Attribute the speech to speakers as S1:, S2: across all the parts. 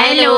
S1: Hello,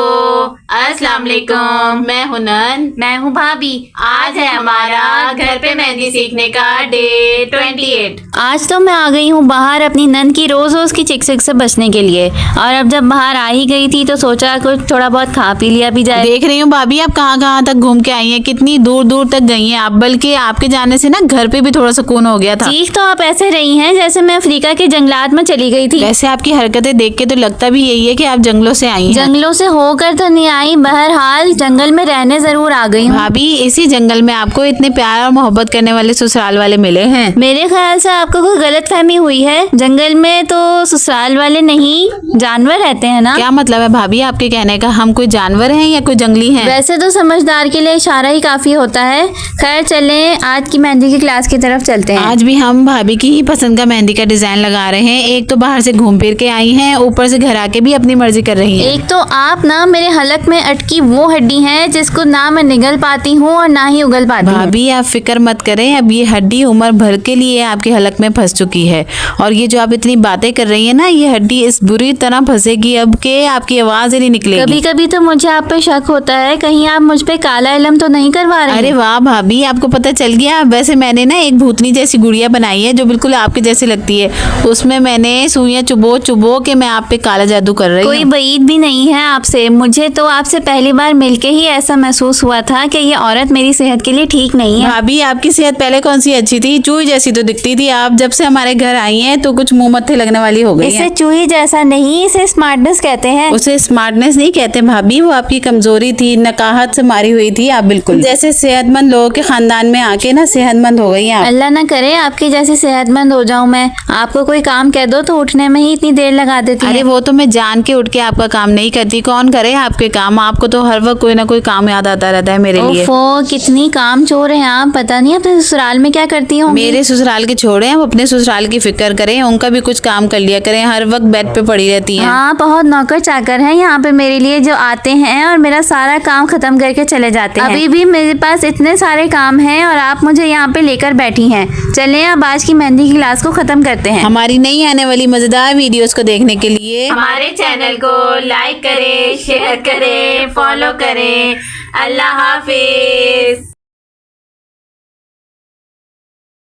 S1: अस्सलाम वालेकुम। मैं हूं नन।
S2: मैं हूँ भाभी।
S1: आज है हमारा घर पे मेहंदी सीखने का डे 28।
S2: आज तो मैं आ गई हूँ बाहर अपनी नन की रोज रोज की चिक से बचने के लिए। और अब जब बाहर आ ही गई थी तो सोचा कुछ थोड़ा बहुत खा पी लिया भी जाए।
S3: देख रही हूँ भाभी आप कहाँ कहाँ तक घूम के आई हैं, कितनी दूर दूर तक गई हैं आप। बल्कि आपके जाने से ना घर पे भी थोड़ा सुकून हो गया था।
S2: चीख तो आप ऐसे रही हैं जैसे मैं अफ्रीका के जंगलात में चली गई थी।
S3: वैसे आपकी हरकतें देख के तो लगता भी यही है कि आप जंगलों से आई हैं।
S2: जंगलों से होकर तो नहीं आई, बहरहाल जंगल में रहने जरूर आ गई हूँ।
S3: भाभी इसी जंगल में आपको इतने प्यार और मोहब्बत करने वाले ससुराल वाले मिले हैं।
S2: मेरे ख्याल से आपको कोई गलतफहमी हुई है। जंगल में तो ससुराल वाले नहीं जानवर रहते हैं ना।
S3: क्या मतलब है भाभी आपके कहने का? हम कोई जानवर हैं या कोई जंगली हैं?
S2: वैसे तो समझदार के लिए इशारा ही काफी होता है। खैर चलें आज की मेहंदी की क्लास की तरफ चलते हैं।
S3: आज भी हम भाभी की ही पसंद का मेहंदी का डिजाइन लगा रहे हैं। एक तो बाहर से घूम फिर के आई हैं, ऊपर से घर आके भी अपनी मर्जी कर रही हैं।
S2: एक तो आप ना मेरे हलक में अटकी वो हड्डी है जिसको ना मैं निगल पाती हूँ और ना ही उगल पाती हूँ।
S3: भाभी आप फिक्र मत करें, अब ये हड्डी उम्र भर के लिए आपके हलक में फंस चुकी है। और ये जो आप इतनी बातें कर रही हैं ना, ये हड्डी इस बुरी तरह फंसेगी अब के आपकी आवाज ही नहीं निकलेगी।
S2: कभी कभी तो मुझे आप पे शक होता है कहीं आप मुझ पे काला इल्म तो नहीं करवा रहे।
S3: अरे वाह भाभी आपको पता चल गया। वैसे मैंने ना एक भूतनी जैसी गुड़िया बनाई है जो बिल्कुल आपके जैसी लगती है। उसमें मैंने सुइयां चुबो चुबो के मैं आप पे काला जादू कर रही हूँ।
S2: कोई बईद भी नहीं है आपसे। मुझे तो आपसे पहली बार मिलके ही ऐसा महसूस हुआ था कि ये औरत मेरी सेहत के लिए ठीक नहीं है।
S3: भाभी आपकी सेहत पहले कौन सी अच्छी थी? चूही जैसी तो दिखती थी आप। जब से हमारे घर आई हैं तो कुछ मुंह मत्थे लगने वाली हो गई
S2: इसे
S3: हैं।
S2: चूही जैसा नहीं, इसे स्मार्टनेस कहते हैं।
S3: उसे स्मार्टनेस नहीं कहते भाभी, वो आपकी कमजोरी थी, नकाहत से मारी हुई थी आप। बिल्कुल जैसे सेहतमंद लोगों के खानदान में आके ना सेहतमंद हो गई हैं आप।
S2: अल्लाह ना करे आपकी जैसी सेहतमंद हो जाऊं मैं। आपको कोई काम कह दो तो उठने में ही इतनी देर लगा देती
S3: अरे
S2: है।
S3: वो तो मैं जान के उठ के आपका काम नहीं करती। कौन करे आपके काम? आपको तो हर वक्त कोई ना कोई काम याद आता रहता है मेरे लिए।
S2: ओफो कितनी काम चोर हैं आप। पता नहीं अपने ससुराल में क्या करती हूँ।
S3: मेरे ससुराल के छोड़े, आप अपने ससुराल की फिक्र करें। उनका भी कुछ काम कर लिया करें, हर वक्त बेड पे पड़ी रहती हैं।
S2: हाँ बहुत नौकर चाकर हैं यहाँ पे मेरे लिए जो आते हैं और मेरा सारा काम खत्म करके चले जाते हैं। अभी भी मेरे पास इतने सारे काम हैं और आप मुझे यहाँ पे लेकर बैठी हैं। चलें अब आज की मेहंदी की क्लास को खत्म करते हैं।
S3: हमारी नई आने वाली मजेदार वीडियोस को देखने के लिए
S1: हमारे चैनल को लाइक करें, शेयर करें, फॉलो करें। अल्लाह हाफिज।